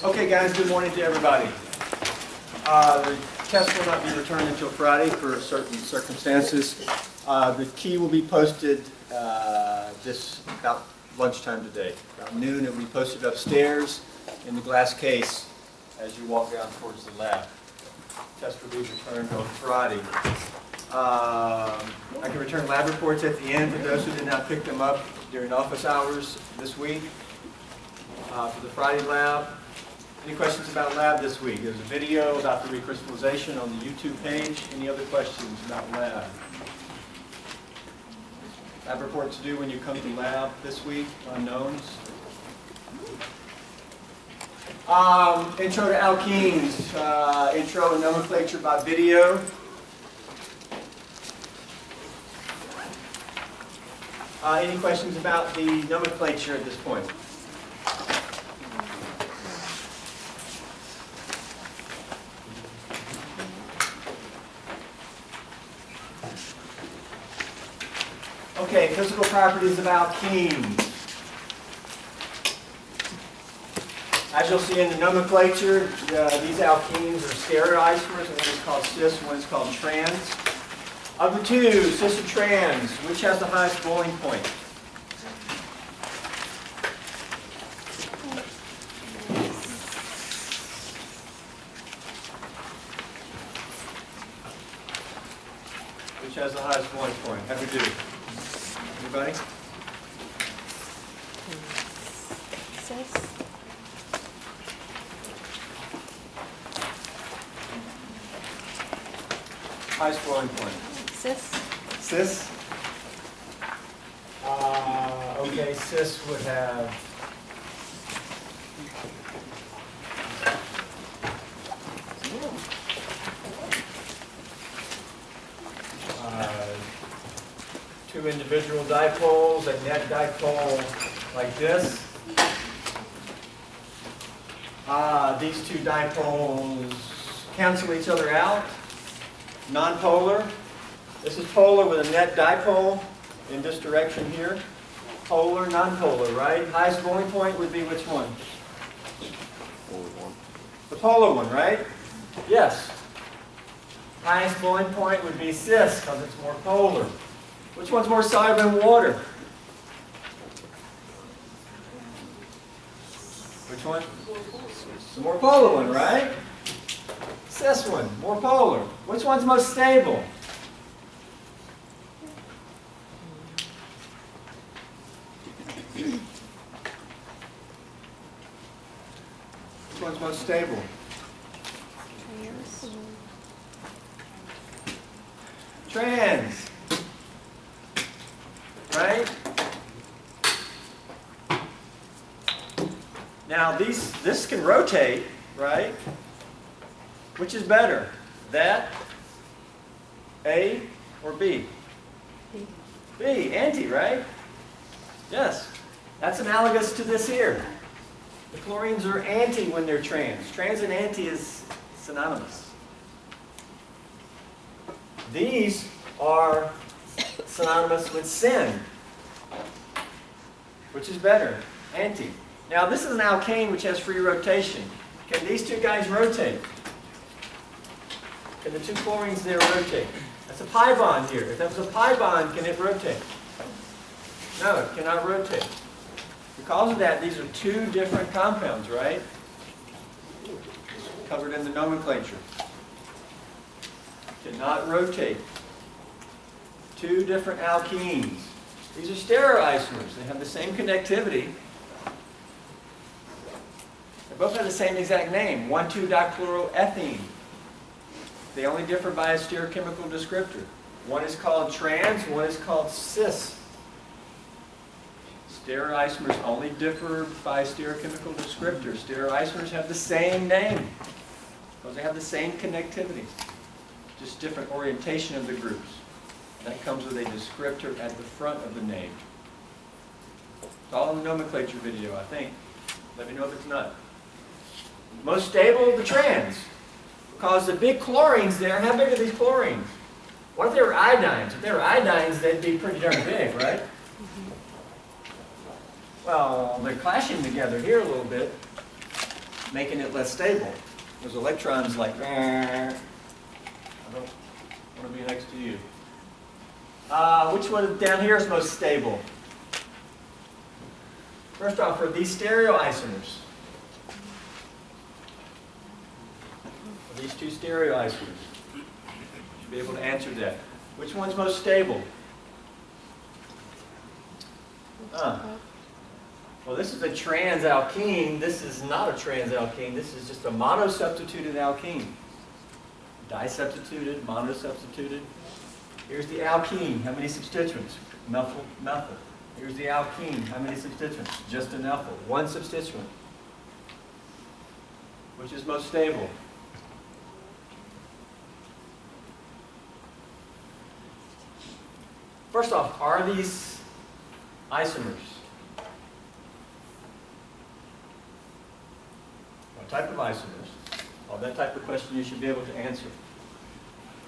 Okay, guys, good morning to everybody. The test will not be returned until Friday for certain circumstances. The key will be posted this about lunchtime today. About noon, it will be posted upstairs in the glass case as you walk down towards the lab. Test will be returned on Friday. I can return lab reports at the end for those who did not pick them up during office hours this week. For the Friday lab. Any questions about lab this week? There's a video about the recrystallization on the YouTube page. Any other questions about lab? Lab reports due when you come to lab this week, unknowns. Intro to alkenes, intro and nomenclature by video. Any questions about the nomenclature at this point? Okay, physical properties of alkenes. As you'll see in the nomenclature, these alkenes are stereoisomers, and one is called cis, one is called trans. Of the two, cis or trans, which has the highest boiling point? Which has the highest boiling point? How do we do? Anybody? Cis. Highest boiling point. Cis. Cis? Okay, cis would have two individual dipoles, a net dipole like this. These two dipoles cancel each other out. Nonpolar. This is polar with a net dipole in this direction here. Polar, nonpolar, right? Highest boiling point would be which one? The polar one, right? Yes. Highest boiling point would be cis because it's more polar. Which one's more soluble in water? Which one? The more polar one, right? Cis one, more polar. Which one's most stable? Which one's most stable? Trans. Right? Now this can rotate, right? Which is better? That, A, or B? B. B, anti, right? Yes. That's analogous to this here. The chlorines are anti when they're trans. Trans and anti is synonymous. These are synonymous with syn. Which is better? Anti. Now this is an alkane which has free rotation. Can these two guys rotate? Can the two chlorines there rotate? That's a pi bond here. If that was a pi bond, can it rotate? No, it cannot rotate. Because of that, these are two different compounds, right? Covered in the nomenclature. Cannot rotate. Two different alkenes. These are stereoisomers. They have the same connectivity. They both have the same exact name, 1,2-dichloroethene. They only differ by a stereochemical descriptor. One is called trans, one is called cis. Stereoisomers only differ by stereochemical descriptor. Stereoisomers have the same name because they have the same connectivity, just different orientation of the groups. That comes with a descriptor at the front of the name. It's all in the nomenclature video, I think. Let me know if it's not. Most stable, the trans. Because the big chlorines there, how big are these chlorines? What if they were iodines? If they were iodines, they'd be pretty darn big, right? Well, they're clashing together here a little bit. making it less stable. Those electrons like, I don't want to be next to you. Which one down here is most stable? First off, are these stereoisomers? Are these two stereoisomers? You should be able to answer that. Which one's most stable? Well, this is a transalkene. This is not a transalkene. This is just a monosubstituted alkene. Disubstituted, monosubstituted. Here's the alkene. How many substituents? Methyl, methyl. Here's the alkene. How many substituents? Just an ethyl. One substituent. Which is most stable? First off, are these isomers? What type of isomers? Well, that type of question you should be able to answer.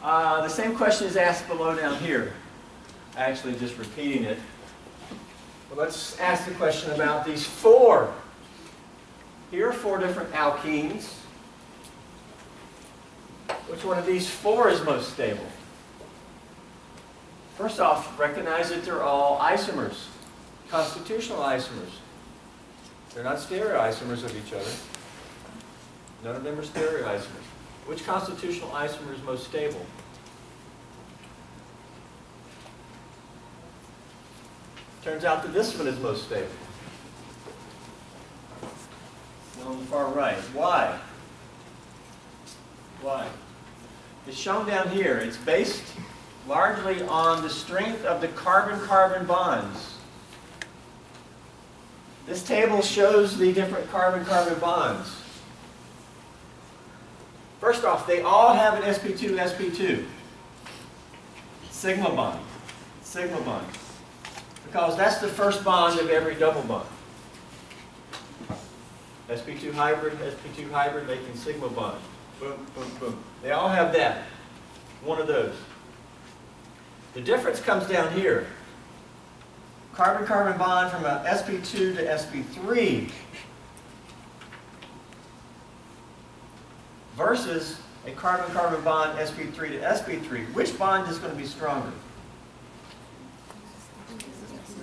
The same question is asked below down here. Actually, just repeating it. Well, let's ask the question about these four. Here are four different alkenes. Which one of these four is most stable? First off, recognize that they're all isomers, constitutional isomers. They're not stereoisomers of each other. None of them are stereoisomers. Which constitutional isomer is most stable? Turns out that this one is most stable. On the far right. Why? Why? It's shown down here. It's based largely on the strength of the carbon-carbon bonds. This table shows the different carbon-carbon bonds. First off, they all have an sp2, sp2. Sigma bond. Sigma bond. Because that's the first bond of every double bond. sp2 hybrid making sigma bond. Boom, boom, boom. They all have that. One of those. The difference comes down here. Carbon-carbon bond from a sp2 to sp3 versus a carbon-carbon bond sp3 to sp3. Which bond is going to be stronger?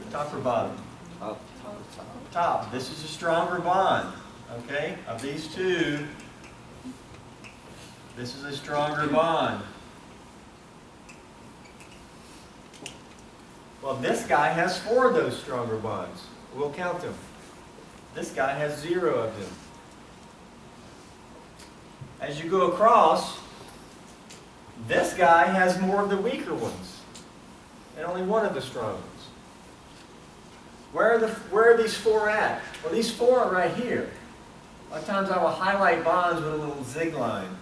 Top or bottom? Top. This is a stronger bond. Okay? Of these two, this is a stronger bond. Well, this guy has four of those stronger bonds. We'll count them. This guy has 0 of them. As you go across, this guy has more of the weaker ones and only one of the strong ones. Where are these four at? Well, these four are right here. A lot of times I will highlight bonds with a little zig line.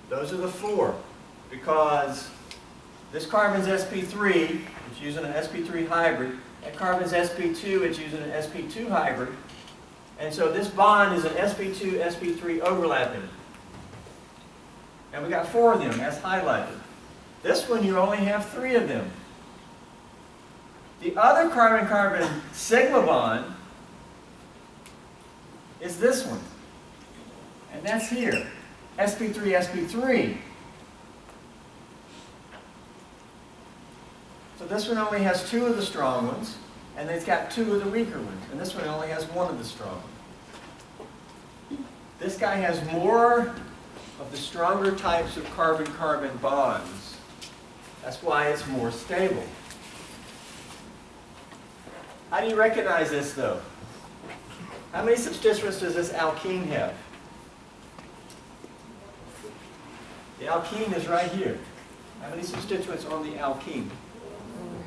Those are the four because this carbon's sp3, it's using an sp3 hybrid. That carbon's sp2, it's using an sp2 hybrid. And so this bond is an sp2, sp3 overlapping. And we got 4 of them, that's highlighted. This one, you only have 3 of them. The other carbon-carbon sigma bond is this one. And that's here, sp3, sp3. So this one only has 2 of the strong ones, and it's got 2 of the weaker ones. And this one only has 1 of the strong ones. This guy has more of the stronger types of carbon-carbon bonds. That's why it's more stable. How do you recognize this, though? How many substituents does this alkene have? The alkene is right here. How many substituents on the alkene?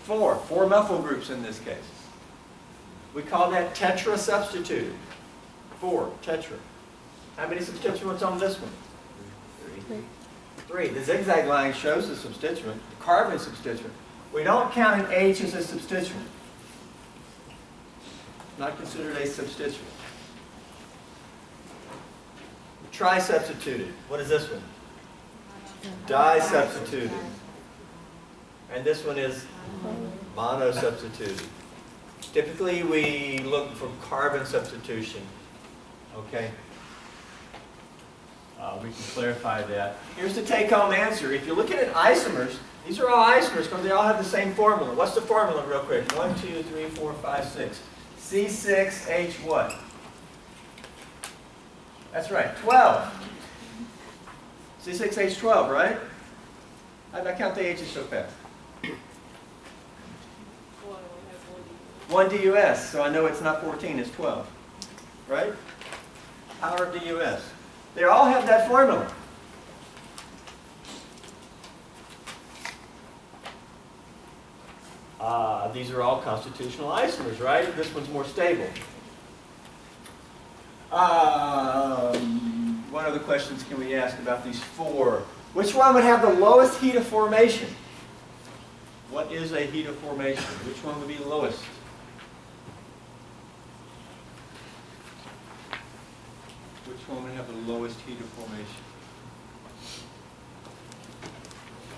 4. 4 methyl groups in this case. We call that tetra-substituted. 4, tetra. How many substituents on this one? 3. The zigzag line shows the substituent, the carbon substituent. We don't count an H as a substituent. Not considered a substituent. Tri-substituted. What is this one? Di-substituted. And this one is mono-substituted. Typically, we look for carbon substitution Okay? We can clarify that. Here's the take-home answer. If you're looking at isomers, these are all isomers because they all have the same formula. What's the formula real quick? 1, 2, 3, 4, 5, 6. C6H what? That's right, 12. C6H12, right? How did I count the H's so fast? 1 DUS, so I know it's not 14, it's 12. Right? Power of DUS. They all have that formula. These are all constitutional isomers, right? This one's more stable. What other questions can we ask about these four? Which one would have the lowest heat of formation? What is a heat of formation? Which one would be the lowest? Which one would have the lowest heat of formation?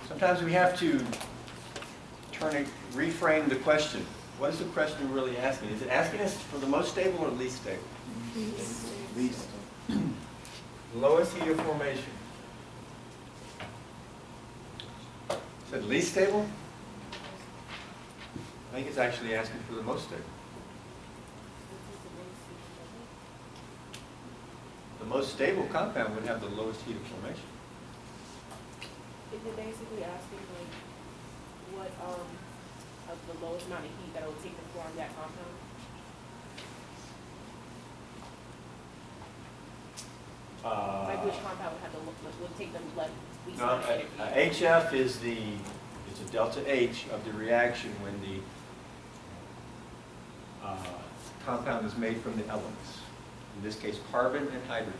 Sometimes we have to reframe the question. What is the question really asking? Is it asking us for the most stable or least stable? Least. Lowest heat of formation. Said least stable? I think it's actually asking for the most stable. The most stable compound would have the lowest heat of formation. Is it basically asking like what of the lowest amount of heat that it would take to form that compound? Like which compound would have the would take them least No, amount of energy? HF is it's a delta H of the reaction when the compound is made from the elements. In this case, carbon and hydrogen.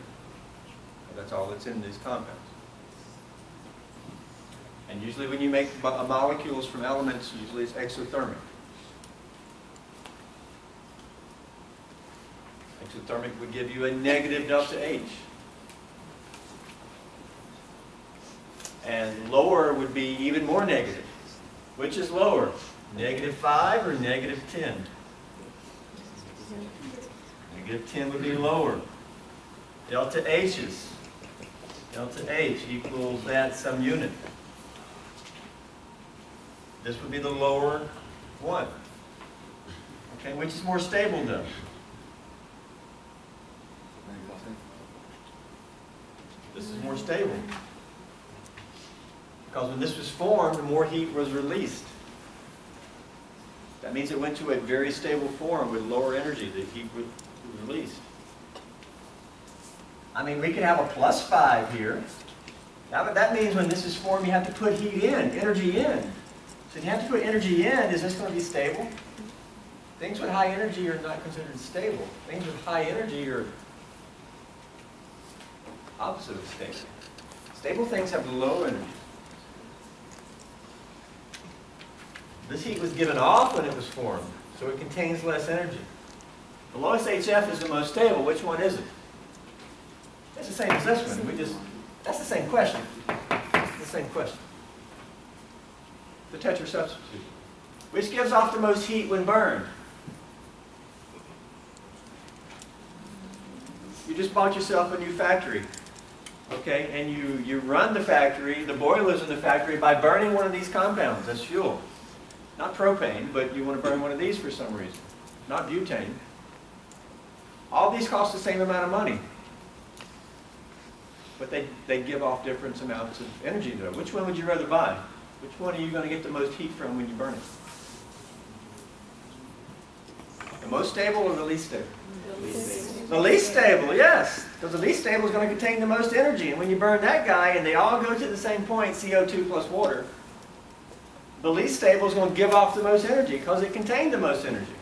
That's all that's in these compounds. And usually when you make molecules from elements, usually it's exothermic. Exothermic would give you a negative delta H. And lower would be even more negative. Which is lower? -5 or -10? -10 would be lower. Delta H's. Delta H equals that some unit. This would be the lower one. Okay, which is more stable though? This is more stable. Because when this was formed, more heat was released. That means it went to a very stable form with lower energy. The heat was released. I mean, we could have a +5 here. That means when this is formed, you have to put heat in, energy in. So if you have to put energy in, is this going to be stable? Things with high energy are not considered stable. Things with high energy are opposite of stable. Stable things have low energy. This heat was given off when it was formed, so it contains less energy. The lowest HF is the most stable. Which one is it? It's the same as this one. That's the same question. It's the same question. The tetrasubstitute. Which gives off the most heat when burned? You just bought yourself a new factory. Okay, and you run the factory, the boilers in the factory, by burning one of these compounds as fuel. Not propane, but you want to burn one of these for some reason. Not butane. All these cost the same amount of money. But they give off different amounts of energy though. Which one would you rather buy? Which one are you going to get the most heat from when you burn it? The most stable or the least stable? The least stable, yes. Because the least stable is going to contain the most energy. And when you burn that guy and they all go to the same point, CO2 plus water, the least stable is going to give off the most energy because it contained the most energy.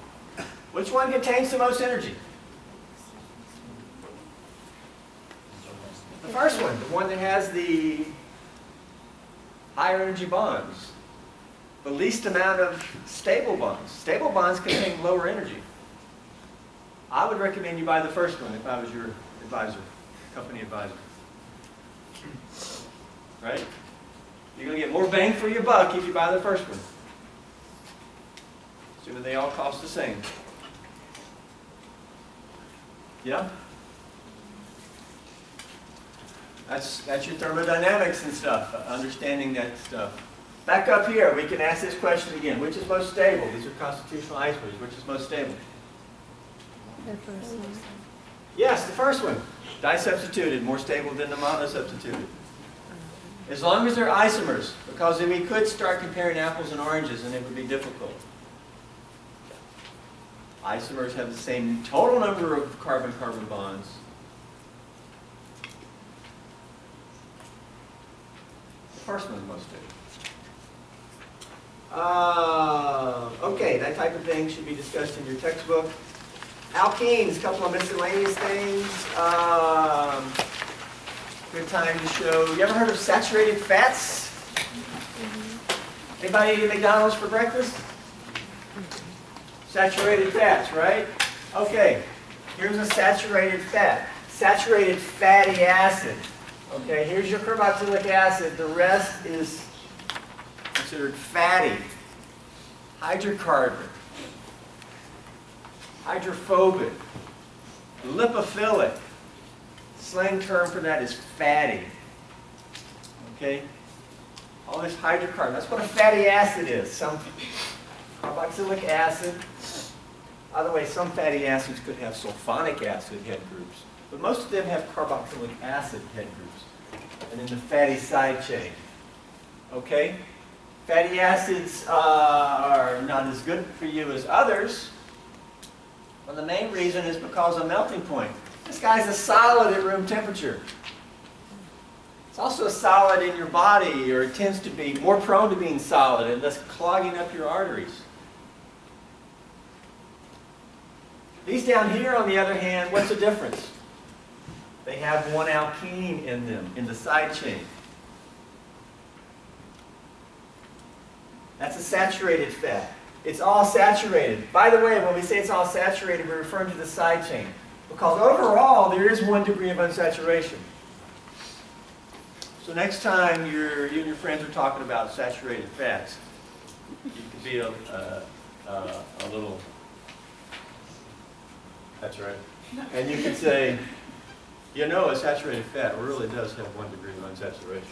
Which one contains the most energy? The first one, the one that has the higher energy bonds. The least amount of stable bonds. Stable bonds contain lower energy. I would recommend you buy the first one if I was your advisor, company advisor. Right? You're going to get more bang for your buck if you buy the first one. Assuming they all cost the same. Yeah? That's your thermodynamics and stuff, understanding that stuff. Back up here, we can ask this question again. Which is most stable? These are constitutional isomers. Which is most stable? The first one. Yes, the first one. Disubstituted, more stable than the monosubstituted. As long as they're isomers, because then we could start comparing apples and oranges and it would be difficult. Isomers have the same total number of carbon-carbon bonds. The first one's most stable. Okay, that type of thing should be discussed in your textbook. Alkenes, a couple of miscellaneous things. Good time to show. You ever heard of saturated fats? Anybody eat McDonald's for breakfast? Saturated fats, right? Okay, here's a saturated fat. Saturated fatty acid. Okay, here's your carboxylic acid. The rest is considered fatty. Hydrocarbon. Hydrophobic. Lipophilic. Slang term for that is fatty. Okay? All this hydrocarbon. That's what a fatty acid is. Some carboxylic acid. By the way, some fatty acids could have sulfonic acid head groups, but most of them have carboxylic acid head groups. And then the fatty side chain. Okay? Fatty acids are not as good for you as others. Well, the main reason is because of melting point. This guy's a solid at room temperature. It's also a solid in your body, or it tends to be more prone to being solid and thus clogging up your arteries. These down here, on the other hand, what's the difference? They have one alkene in them, in the side chain. That's a saturated fat. It's all saturated. By the way, when we say it's all saturated, we're referring to the side chain. Because overall, there is 1 degree of unsaturation. So next time you and your friends are talking about saturated fats, you can be a little, that's right. And you can say, you know, a saturated fat really does have 1 degree of unsaturation.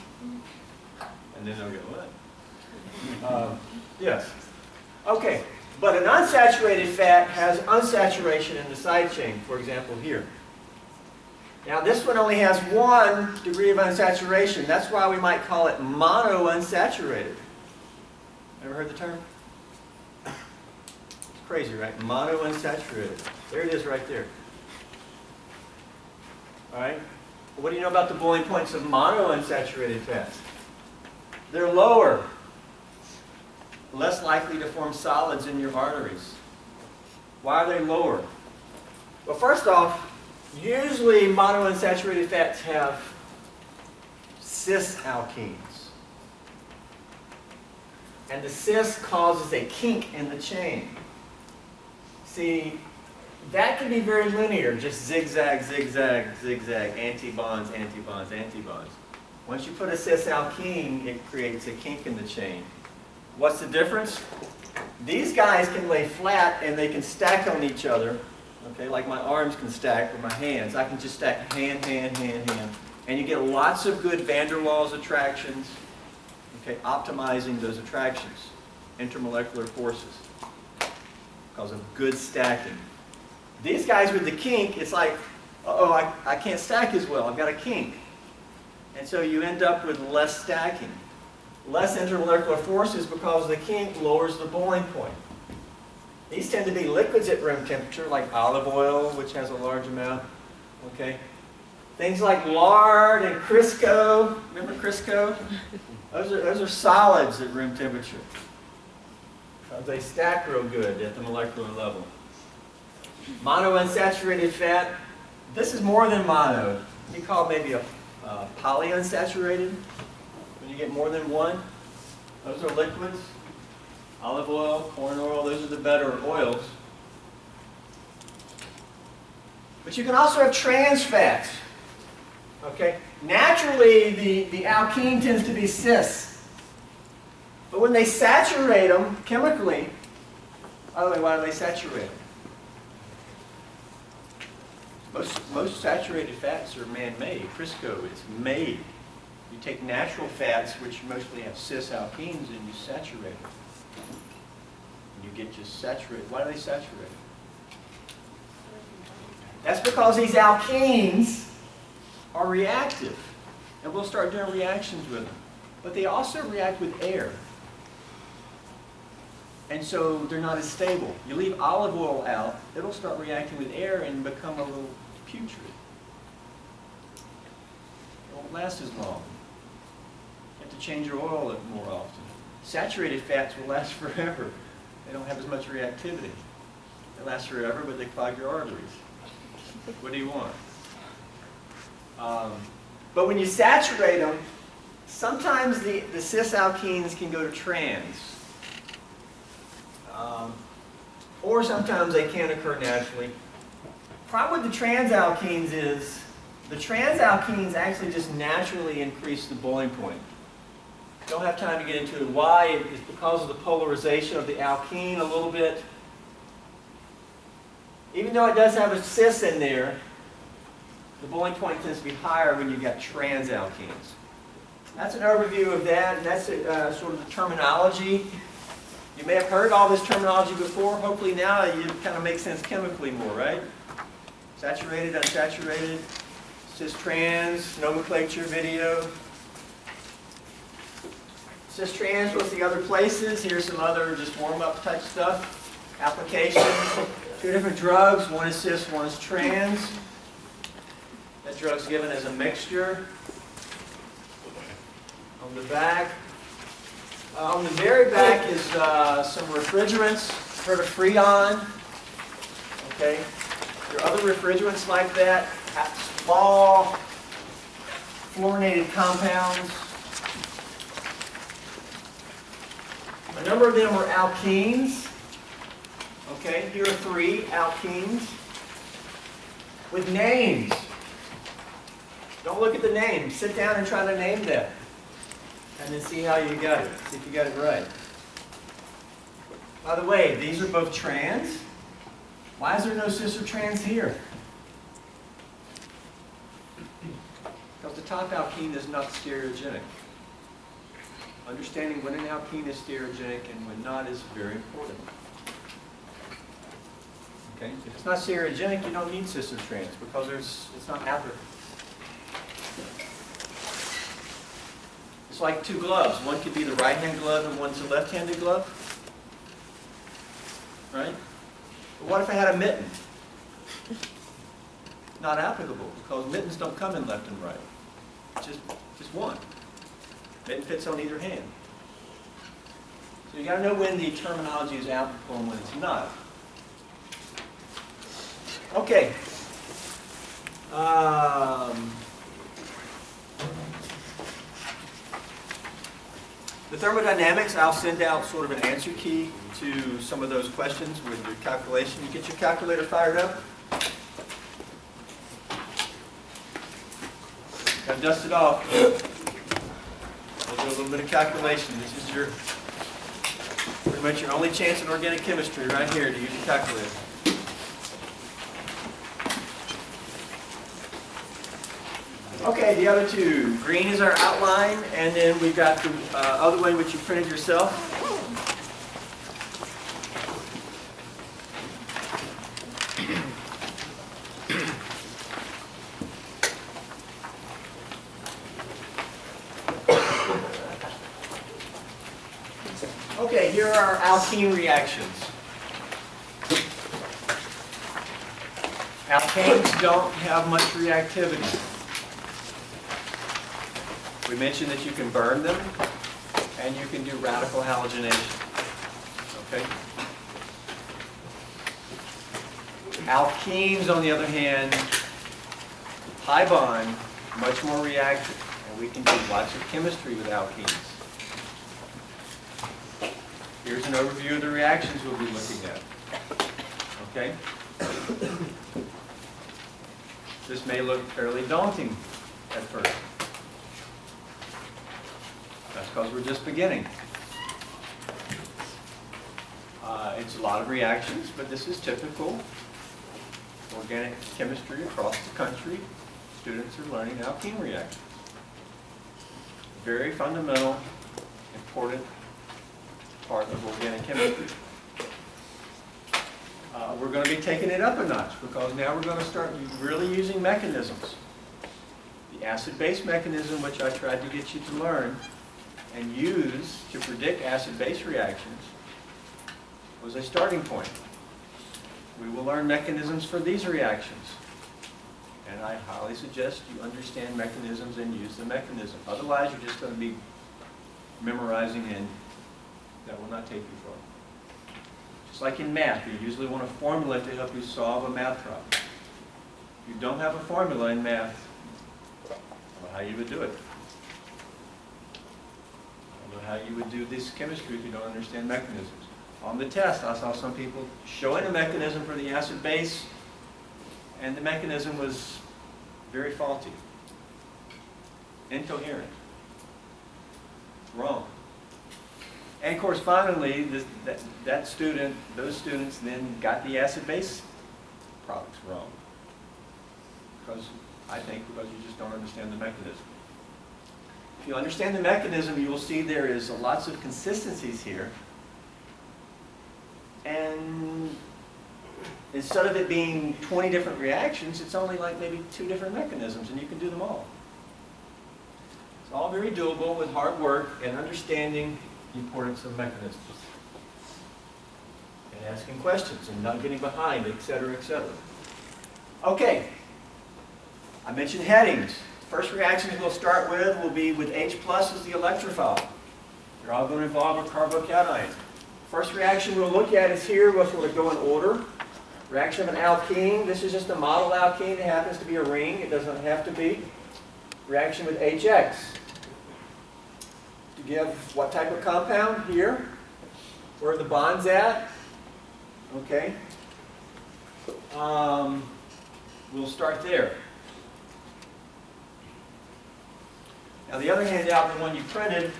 And then they'll go, what? Yes. Okay, but an unsaturated fat has unsaturation in the side chain, for example, here. Now, this one only has 1 degree of unsaturation. That's why we might call it monounsaturated. Ever heard the term? It's crazy, right? Monounsaturated. There it is right there. All right? What do you know about the boiling points of monounsaturated fats? They're lower. Less likely to form solids in your arteries. Why are they lower? Well, first off, usually monounsaturated fats have cis alkenes. And the cis causes a kink in the chain. See, that can be very linear, just zigzag, zigzag, zigzag, antibonds, antibonds, antibonds. Once you put a cis alkene, it creates a kink in the chain. What's the difference? These guys can lay flat and they can stack on each other. Okay, like my arms can stack with my hands. I can just stack hand, hand, hand, hand. And you get lots of good van der Waals attractions. Okay, optimizing those attractions. Intermolecular forces. Because of good stacking. These guys with the kink, it's like, uh-oh, I can't stack as well. I've got a kink. And so you end up with less stacking. Less intermolecular forces because the kink lowers the boiling point. These tend to be liquids at room temperature, like olive oil, which has a large amount. Okay, things like lard and Crisco. Remember Crisco? Those are solids at room temperature. They stack real good at the molecular level. Monounsaturated fat. This is more than mono. It can be called maybe a polyunsaturated. When you get more than 1, those are liquids. Olive oil, corn oil, those are the better oils. But you can also have trans fats. Okay? Naturally, the alkene tends to be cis. But when they saturate them chemically, by the way, why do they saturate them? Most saturated fats are man-made. Crisco is made. You take natural fats, which mostly have cis alkenes, and you saturate them. And you get just saturated. Why do they saturate? That's because these alkenes are reactive. And we'll start doing reactions with them. But they also react with air. And so they're not as stable. You leave olive oil out, it'll start reacting with air and become a little putrid. It won't last as long. You have to change your oil more often. Saturated fats will last forever. They don't have as much reactivity. They last forever, but they clog your arteries. What do you want? But when you saturate them, sometimes the cis alkenes can go to trans. Or sometimes they can occur naturally. Problem with the trans alkenes is the trans alkenes actually just naturally increase the boiling point. Don't have time to get into why. It's because of the polarization of the alkene a little bit. Even though it does have a cis in there, the boiling point tends to be higher when you've got trans alkenes. That's an overview of that, and that's sort of the terminology. You may have heard all this terminology before. Hopefully now it kind of makes sense chemically more, right? Saturated, unsaturated, cis-trans, nomenclature video. Cis-trans, what's the other places? Here's some other just warm-up type stuff. Applications. 2 different drugs. One is cis, one is trans. That drug's given as a mixture. On the back. On the very back is some refrigerants. Heard of Freon? Okay. There are other refrigerants like that. Small fluorinated compounds. A number of them are alkenes. Okay, here are 3 alkenes with names. Don't look at the names. Sit down and try to name them. And then see how you got it. See if you got it right. By the way, these are both trans. Why is there no cis or trans here? Because the top alkene is not stereogenic. Understanding when an alkene is stereogenic and when not is very important. Okay? If it's not stereogenic, you don't need cis or trans because it's not applicable. It's like 2 gloves. One could be the right-hand glove and one's the left-handed glove. Right? But what if I had a mitten? Not applicable because mittens don't come in left and right. Just one. Mitten fits on either hand. So you got to know when the terminology is applicable and when it's not. Okay. The thermodynamics, I'll send out sort of an answer key to some of those questions with your calculation. You get your calculator fired up. Got to dust it off. We'll do a little bit of calculation. This is your pretty much your only chance in organic chemistry right here to use your calculator. Okay, the other 2. Green is our outline, and then we've got the other one which you printed yourself. Okay, here are our alkene reactions. Alkanes don't have much reactivity. We mentioned that you can burn them, and you can do radical halogenation. Okay? Alkenes, on the other hand, high bond, much more reactive, and we can do lots of chemistry with alkenes. Here's an overview of the reactions we'll be looking at. Okay? This may look fairly daunting at first. That's because we're just beginning. It's a lot of reactions, but this is typical. organic chemistry across the country, students are learning alkene reactions. Very fundamental, important part of organic chemistry. We're going to be taking it up a notch because now we're going to start really using mechanisms. The acid-base mechanism, which I tried to get you to learn and use to predict acid-base reactions, was a starting point. We will learn mechanisms for these reactions. And I highly suggest you understand mechanisms and use the mechanism. Otherwise, you're just going to be memorizing, and that will not take you far. Just like in math, you usually want a formula to help you solve a math problem. If you don't have a formula in math, I don't know how you would do it. I don't know how you would do this chemistry if you don't understand mechanisms. On the test, I saw some people showing a mechanism for the acid base, and the mechanism was very faulty, incoherent, wrong. And of course, finally, those students then got the acid-base products wrong. I think because you just don't understand the mechanism. If you understand the mechanism, you will see there is lots of consistencies here. And instead of it being 20 different reactions, it's only like maybe 2 different mechanisms, and you can do them all. It's all very doable with hard work and understanding the importance of mechanisms. And asking questions and not getting behind, etc., etc. Okay. I mentioned headings. The first reactions we'll start with will be with H plus as the electrophile. They're all going to involve a carbocation. First reaction we'll look at is here. We'll sort of go in order. Reaction of an alkene. This is just a model alkene. It happens to be a ring. It doesn't have to be. Reaction with HX. To give what type of compound? Here. Where are the bonds at? Okay. We'll start there. Now the other handout, the one you printed,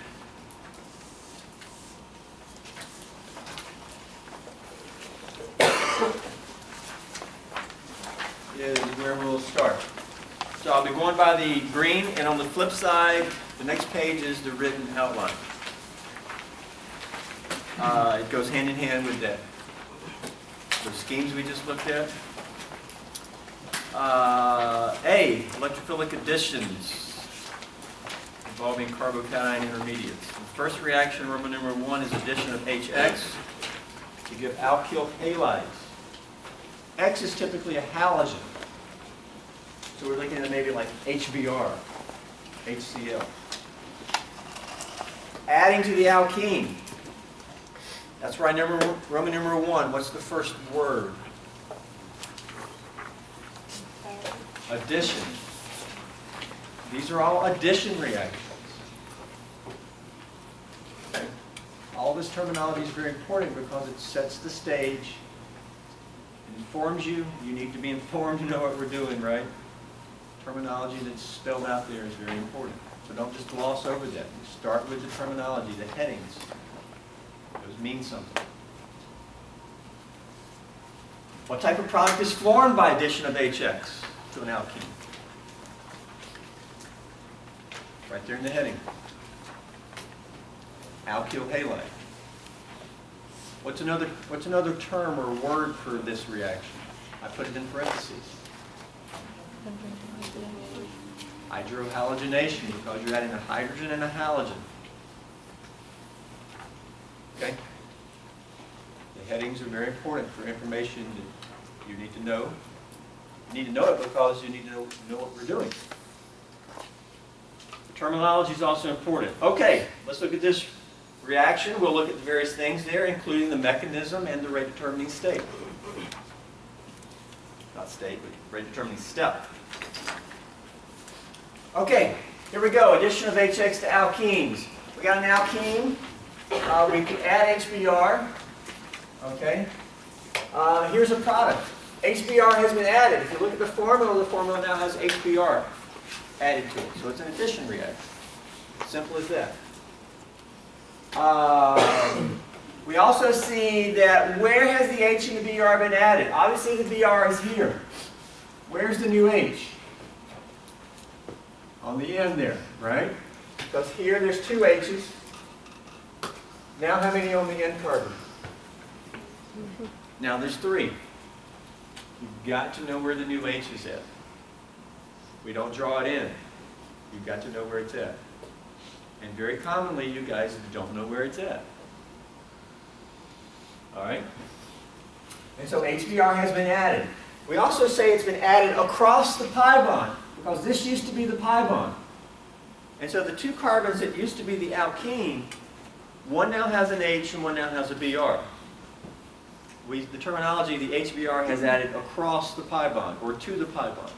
is where we'll start. So I'll be going by the green, and on the flip side, the next page is the written outline. It goes hand in hand with that. The schemes we just looked at. A, electrophilic additions involving carbocation intermediates. The first reaction, Roman numeral 1, is addition of HX to give alkyl halides. X is typically a halogen. So we're looking at maybe like HBr, HCl. Adding to the alkene. That's right, Roman numeral 1. What's the first word? Addition. These are all addition reactions. Okay. All this terminology is very important because it sets the stage. It informs you. You need to be informed to know what we're doing, right? Terminology that's spelled out there is very important. So don't just gloss over that. You start with the terminology, the headings. Those mean something. What type of product is formed by addition of HX to an alkene? Right there in the heading. Alkyl halide. What's another term or word for this reaction? I put it in parentheses. Hydrohalogenation, because you're adding a hydrogen and a halogen. Okay? The headings are very important for information that you need to know. You need to know it because you need to know what we're doing. The terminology is also important. Okay, let's look at this reaction. We'll look at the various things there, including the mechanism and the rate-determining state. Not state, but rate-determining step. Okay, here we go. Addition of HX to alkenes. We got an alkene. We can add HBr. Okay. Here's a product. HBr has been added. If you look at the formula now has HBr added to it. So it's an addition reaction. Simple as that. We also see that where has the H and the Br been added? Obviously the Br is here. Where's the new H? On the end there, right? Because here there's two H's. Now how many on the end carbon? Now there's three. You've got to know where the new H is at. We don't draw it in. You've got to know where it's at. And very commonly you guys don't know where it's at. All right? And so HBr has been added. We also say it's been added across the pi bond because this used to be the pi bond. And so the two carbons that used to be the alkene, one now has an H and one now has a Br. The terminology, the HBr has added across the pi bond or to the pi bond.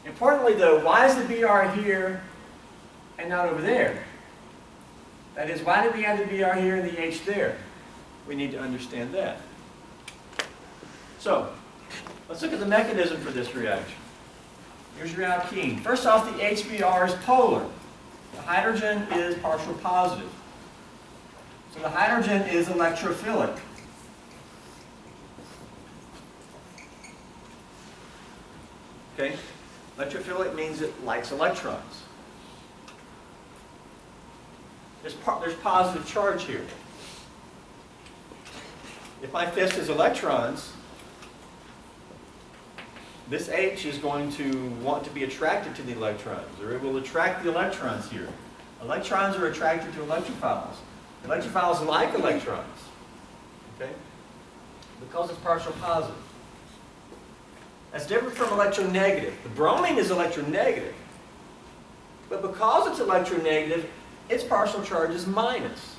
Importantly though, why is the Br here and not over there? That is, why did we add the Br here and the H there? We need to understand that. So, let's look at the mechanism for this reaction. Here's your alkene. First off, the HBr is polar. The hydrogen is partial positive. So the hydrogen is electrophilic. Okay? Electrophilic means it likes electrons. There's positive charge here. If my fist is electrons, this H is going to want to be attracted to the electrons, or it will attract the electrons here. Electrons are attracted to electrophiles. Electrophiles like electrons, okay? Because it's partial positive. That's different from electronegative. The bromine is electronegative, but because it's electronegative, its partial charge is minus.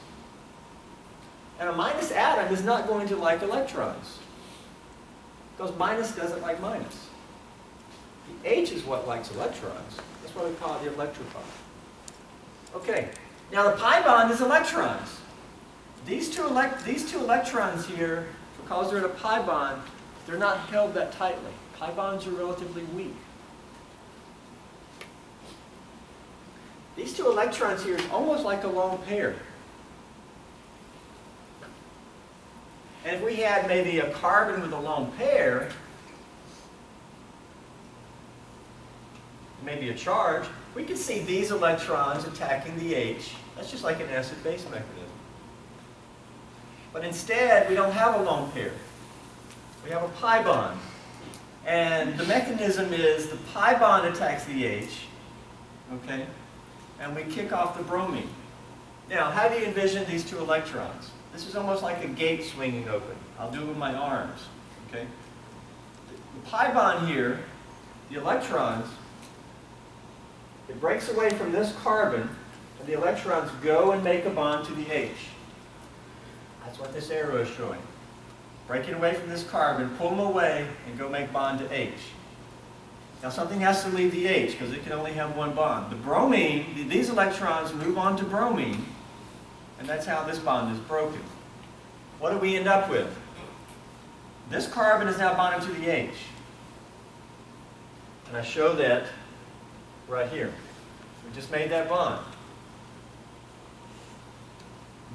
And a minus atom is not going to like electrons, because minus doesn't like minus. The H is what likes electrons. That's why we call it the electrophile. Okay, now the pi bond is electrons. These two electrons here, because they're in a pi bond, they're not held that tightly. Pi bonds are relatively weak. These two electrons here is almost like a lone pair. And if we had maybe a carbon with a lone pair, maybe a charge, we could see these electrons attacking the H. That's just like an acid-base mechanism. But instead, we don't have a lone pair. We have a pi bond. And the mechanism is the pi bond attacks the H, okay? And we kick off the bromine. Now, how do you envision these two electrons? This is almost like a gate swinging open. I'll do it with my arms, okay? The pi bond here, the electrons, it breaks away from this carbon, and the electrons go and make a bond to the H. That's what this arrow is showing. Break it away from this carbon, pull them away, and go make bond to H. Now something has to leave the H, because it can only have one bond. The bromine, these electrons move on to bromine, and that's how this bond is broken. What do we end up with? This carbon is now bonded to the H. And I show that right here. We just made that bond.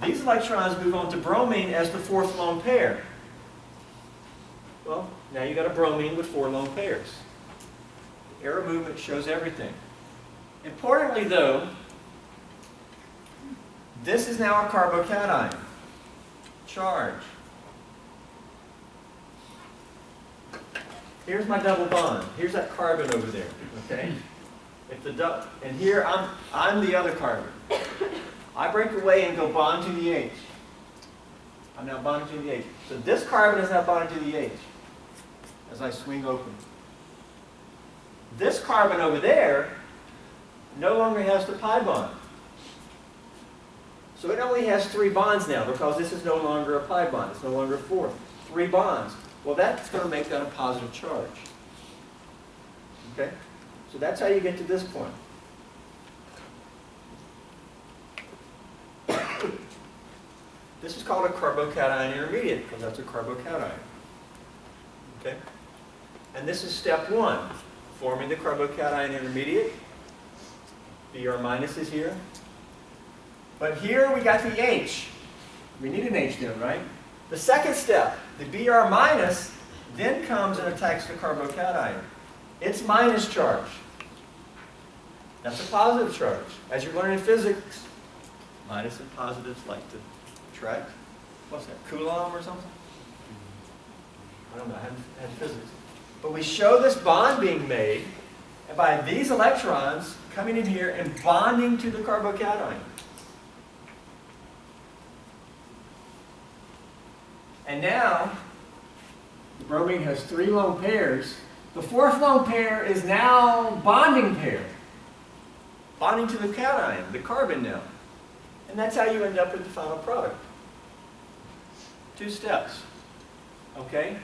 These electrons move on to bromine as the fourth lone pair. Well, now you've got a bromine with 4 lone pairs. The arrow movement shows everything. Importantly, though, this is now a carbocation. Charge. Here's my double bond. Here's that carbon over there. Okay? And here I'm the other carbon. I break away and go bond to the H. I'm now bonded to the H. So this carbon is now bonded to the H as I swing open. This carbon over there no longer has the pi bond. So it only has 3 bonds now because this is no longer a pi bond. It's no longer a fourth. 3 bonds. Well, that's going to make that a positive charge. Okay? So that's how you get to this point. This is called a carbocation intermediate because that's a carbocation. Okay? And this is step 1, forming the carbocation intermediate. Br minus is here. But here we got the H. We need an H then, right? The second step, the Br minus, then comes and attacks the carbocation. It's minus charge. That's a positive charge. As you learn in physics, minus and positives like to attract. What's that, Coulomb or something? I don't know, I haven't had physics. But we show this bond being made by these electrons coming in here and bonding to the carbocation. And now, the bromine has 3 lone pairs. The 4th lone pair is now bonding pair. Bonding to the cation, the carbon now. And that's how you end up with the final product. 2 steps. Okay?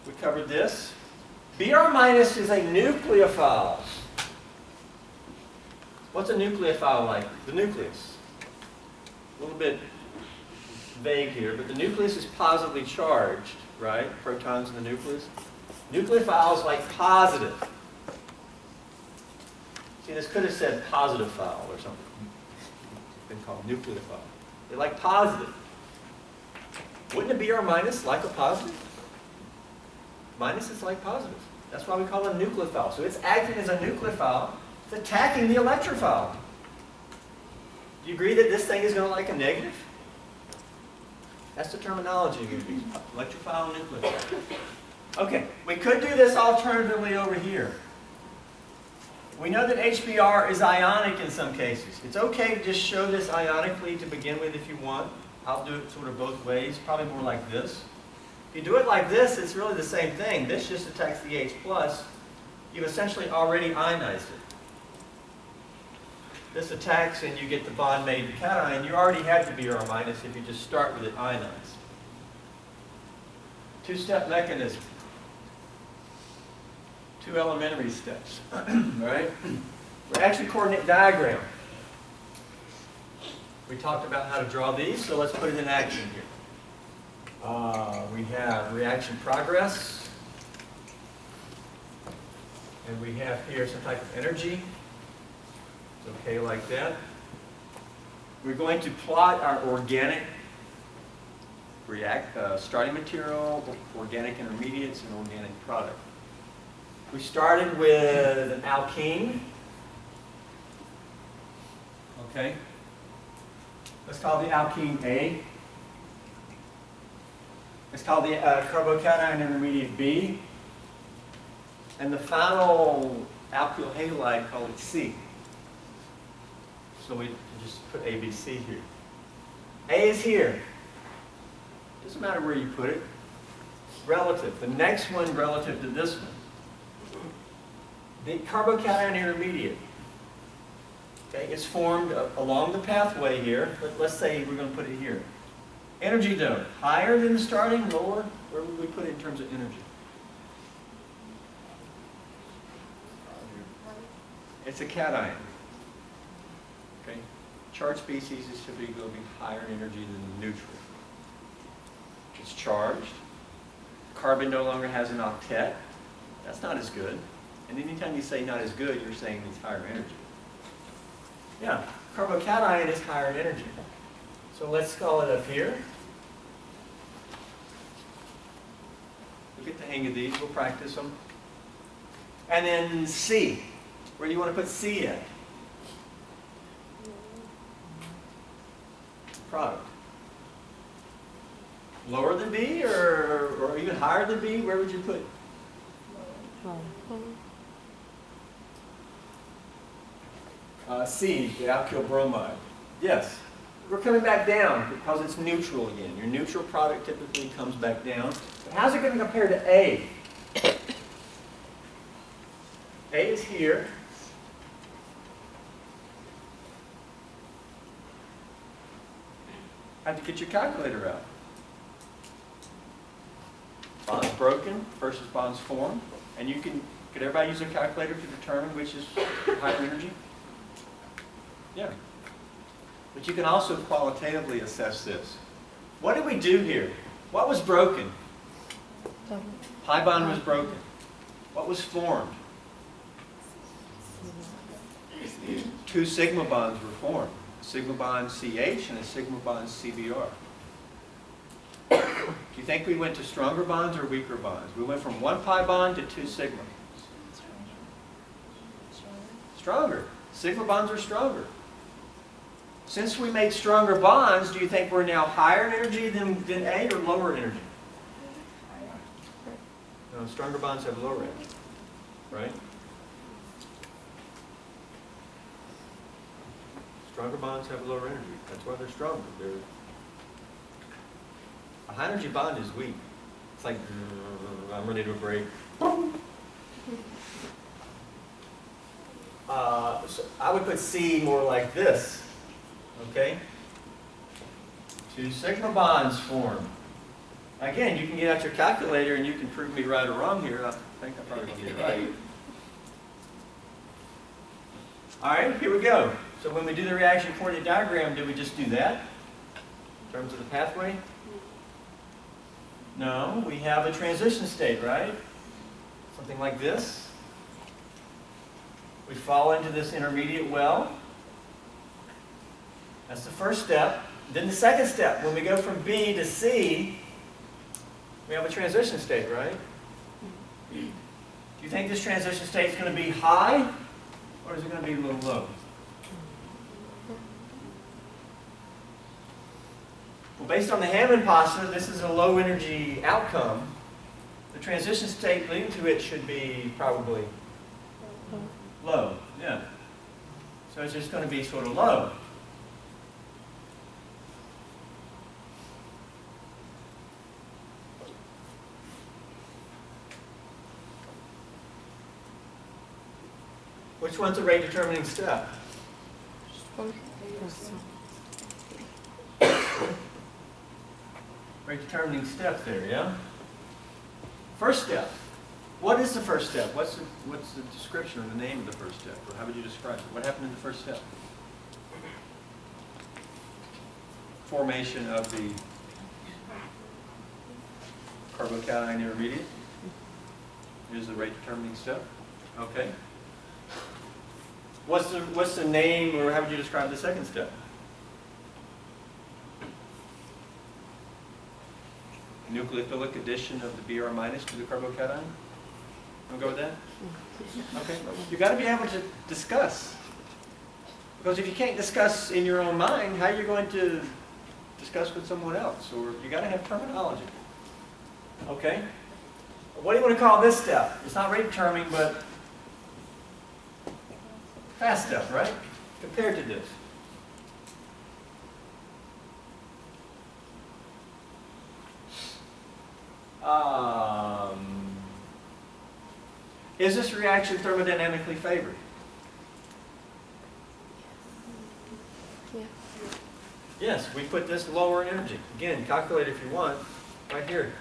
We covered this. Br minus is a nucleophile. What's a nucleophile like? The nucleus. A little bit vague here, but the nucleus is positively charged, right? Protons in the nucleus. Nucleophiles like positive. See, this could have said positive file or something. It's been called nucleophile. They like positive. Wouldn't a Br minus like a positive? Minus is like positive. That's why we call it a nucleophile. So it's acting as a nucleophile. It's attacking the electrophile. Do you agree that this thing is going to like a negative? That's the terminology we use. Electrophile and nucleophile. Okay, we could do this alternatively over here. We know that HBr is ionic in some cases. It's okay to just show this ionically to begin with if you want. I'll do it sort of both ways, probably more like this. If you do it like this, it's really the same thing. This just attacks the H+. You've essentially already ionized it. This attacks and you get the bond made to cation. You already have the Br minus if you just start with it ionized. 2-step mechanism. 2 elementary steps. Right? Reaction coordinate diagram. We talked about how to draw these, so let's put it in action here. We have reaction progress. And we have here some type of energy. It's okay like that. We're going to plot our organic starting material, organic intermediates, and organic product. We started with an alkene. Okay. Let's call the alkene A. Let's call the carbocation intermediate B. And the final alkyl halide, call it C. So we just put ABC here. A is here. Doesn't matter where you put it. Relative. The next one relative to this one. The carbocation intermediate. Okay, it's formed along the pathway here, but let's say we're going to put it here. Energy though, higher than the starting, lower? Where would we put it in terms of energy? It's a cation. Okay, charged species is typically going to be higher in energy than the neutral. It's charged. Carbon no longer has an octet. That's not as good. And anytime you say not as good, you're saying it's higher energy. Yeah, carbocation is higher in energy. So let's call it up here. We'll get the hang of these. We'll practice them. And then C. Where do you want to put C at? Product. Lower than B or even higher than B? Where would you put it? C, the alkyl bromide. Yes. We're coming back down because it's neutral again. Your neutral product typically comes back down. But how's it going to compare to A? A is here. Have to get your calculator out. Bonds broken versus bonds formed. And you could everybody use a calculator to determine which is higher energy? Yeah. But you can also qualitatively assess this. What did we do here? What was broken? Pi bond was broken. What was formed? 2 sigma bonds were formed. A sigma bond CH and a sigma bond CBr. think we went to stronger bonds or weaker bonds? We went from 1 pi bond to 2 sigma. Stronger. Sigma bonds are stronger. Since we made stronger bonds, do you think we're now higher in energy than A or lower in energy? No, stronger bonds have lower energy, right? Stronger bonds have lower energy. That's why they're stronger. A high energy bond is weak. It's like, I'm ready to break. So I would put C more like this, okay? 2 sigma bonds form. Again, you can get out your calculator and you can prove me right or wrong here. I think I probably will get it right. All right, here we go. So when we do the reaction coordinate diagram, do we just do that in terms of the pathway? No, we have a transition state, right? Something like this. We fall into this intermediate well. That's the first step. Then the second step, when we go from B to C, we have a transition state, right? Do you think this transition state is going to be high, or is it going to be a little low? Well, based on the Hammond postulate, this is a low energy outcome. The transition state leading to it should be probably low, yeah. So it's just going to be sort of low. Which one's the rate determining step? Rate determining step there, yeah? First step. What is the first step? What's the description or the name of the first step? Or how would you describe it? What happened in the first step? Formation of the carbocation intermediate is the rate determining step. Okay. What's the name, or how would you describe the second step? Nucleophilic addition of the Br minus to the carbocation. Want to go with that? Okay. You've got to be able to discuss. Because if you can't discuss in your own mind, how are you going to discuss with someone else? Or you got to have terminology. Okay. What do you want to call this step? It's not rate determining, but fast step, right? Compared to this. Is this reaction thermodynamically favored? Yeah. Yes, we put this lower in energy. Again, calculate if you want, right here.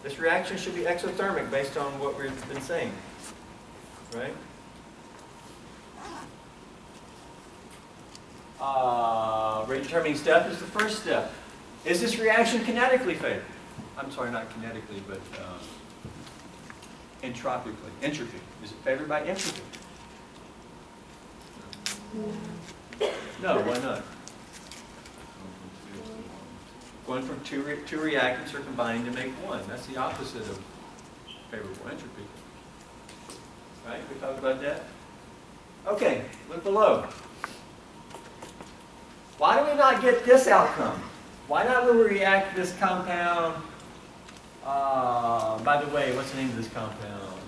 This reaction should be exothermic based on what we've been saying, right? Rate determining step is the first step. Is this reaction kinetically favored? I'm sorry, not kinetically, but entropically. Entropy. Is it favored by entropy? No, why not? Going from two reactants are combining to make one. That's the opposite of favorable entropy. Right? We talked about that? Okay, look below. Why do we not get this outcome? Why not when we react this compound? By the way, what's the name of this compound?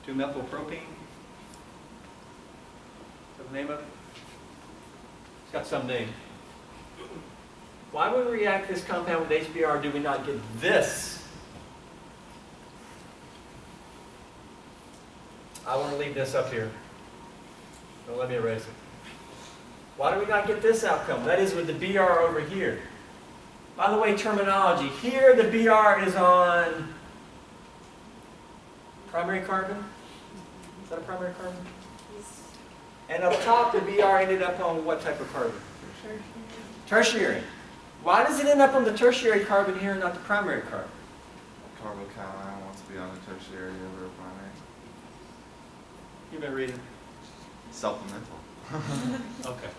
2-methylpropene? Is that the name of it? It's got some name. Why when we react this compound with HBr do we not get this? I want to leave this up here. Don't let me erase it. Why do we not get this outcome? That is with the Br over here. By the way, terminology. Here the Br is on primary carbon. Is that a primary carbon? Yes. And up top the Br ended up on what type of carbon? Tertiary. Why does it end up on the tertiary carbon here and not the primary carbon? Carbocation wants to be on the tertiary over a primary. You've been reading. Supplemental. Okay.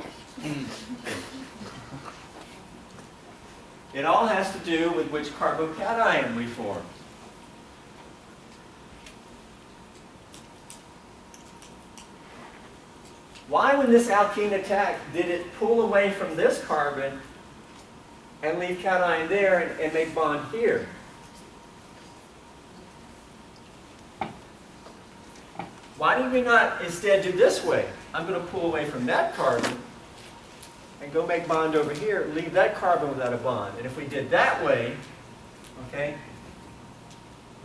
It all has to do with which carbocation we form. Why, when this alkene attacked, did it pull away from this carbon and leave cation there and make bond here? Why did we not instead do this way? I'm going to pull away from that carbon and go make bond over here, leave that carbon without a bond. And if we did that way, okay,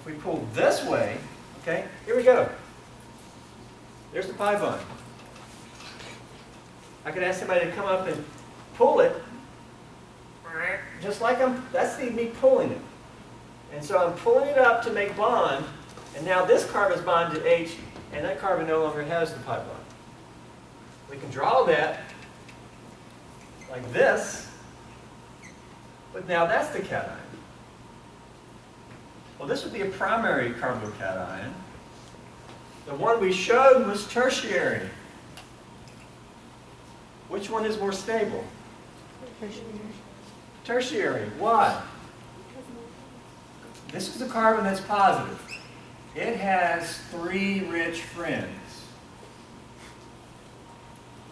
if we pulled this way, okay, here we go. There's the pi bond. I could ask somebody to come up and pull it, just like that's me pulling it. And so I'm pulling it up to make bond, and now this carbon is bonded to H, and that carbon no longer has the pi bond. We can draw that like this, but now that's the cation. Well, this would be a primary carbocation. The one we showed was tertiary. Which one is more stable? Tertiary. Why? This is the carbon that's positive. It has 3 rich friends.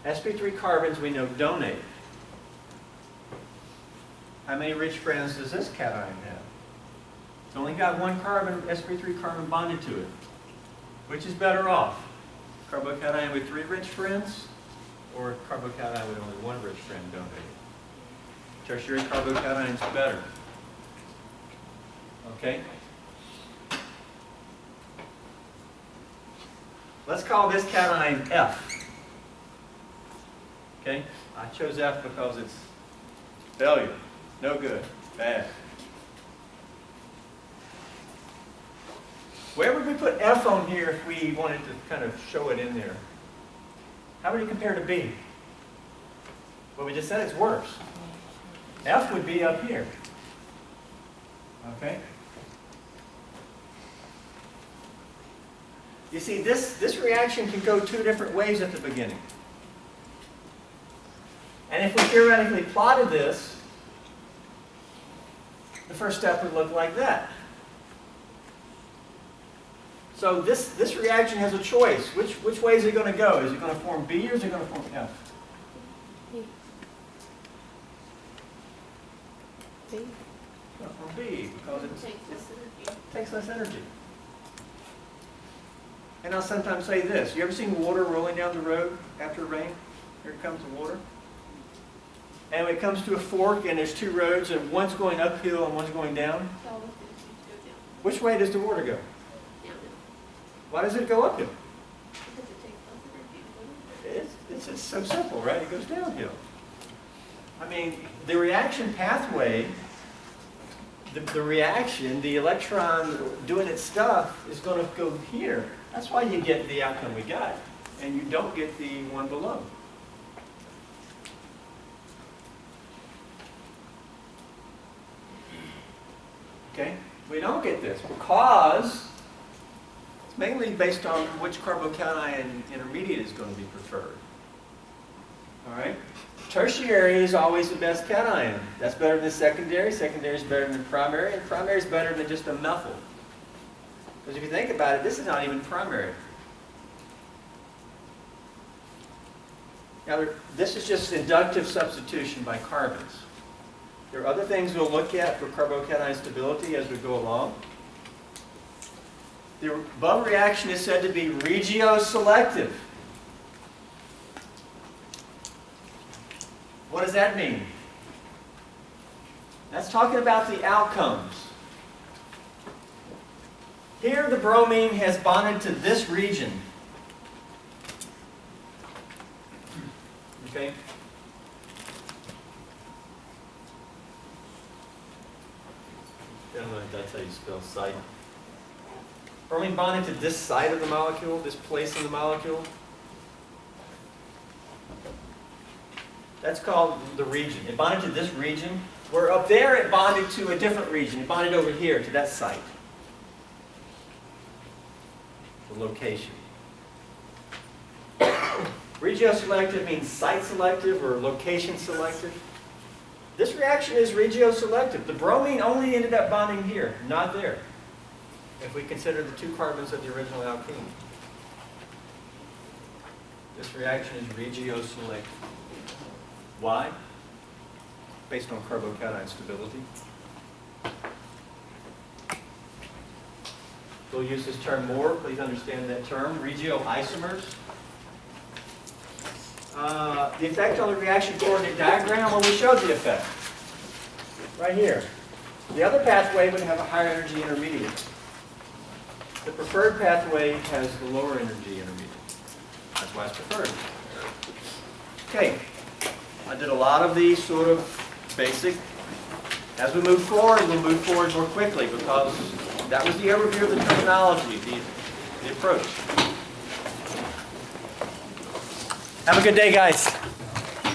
sp3 carbons we know donate. How many rich friends does this cation have? It's only got 1 carbon, sp3 carbon bonded to it. Which is better off? Carbocation with 3 rich friends, or carbocation with only 1 rich friend donated? Tertiary carbocation is better. Okay? Let's call this cation F. Okay? I chose F because it's failure. No good. Bad. Where would we put F on here if we wanted to kind of show it in there? How would it compare to B? Well, we just said it's worse. F would be up here. Okay? You see, this reaction can go 2 different ways at the beginning. And if we theoretically plotted this, the first step would look like that. So this reaction has a choice. Which way is it going to go? Is it going to form B or is it going to form F? B. B. It's going to form B because it takes less energy. And I'll sometimes say this. You ever seen water rolling down the road after rain? Here comes the water. And when it comes to a fork and there's 2 roads and one's going uphill and one's going down, which way does the water go? Why does it go uphill? It's just so simple, right? It goes downhill. I mean, the reaction pathway, the reaction, the electron doing its stuff is going to go here. That's why you get the outcome we got, and you don't get the one below. Okay? We don't get this because it's mainly based on which carbocation intermediate is going to be preferred. All right? Tertiary is always the best cation. That's better than secondary. Secondary is better than primary. And primary is better than just a methyl. Because if you think about it, this is not even primary. Now, this is just inductive substitution by carbons. There are other things we'll look at for carbocation stability as we go along. The above reaction is said to be regioselective. What does that mean? That's talking about the outcomes. Here the bromine has bonded to this region. Okay? I don't know if that's how you spell site. Bromine bonded to this side of the molecule, this place in the molecule. That's called the region. It bonded to this region. Where up there it bonded to a different region. It bonded over here to that site. The location. Regioselective means site-selective or location-selective. This reaction is regioselective. The bromine only ended up bonding here, not there, if we consider the 2 carbons of the original alkene. This reaction is regioselective. Why? Based on carbocation stability. We'll use this term more. Please understand that term. Regioisomers. The effect on the reaction coordinate diagram, well, we showed the effect. Right here. The other pathway would have a higher energy intermediate. The preferred pathway has the lower energy intermediate. That's why it's preferred. Okay. I did a lot of these sort of basic. As we move forward, we'll move forward more quickly because that was the overview of the terminology, the approach. Have a good day, guys.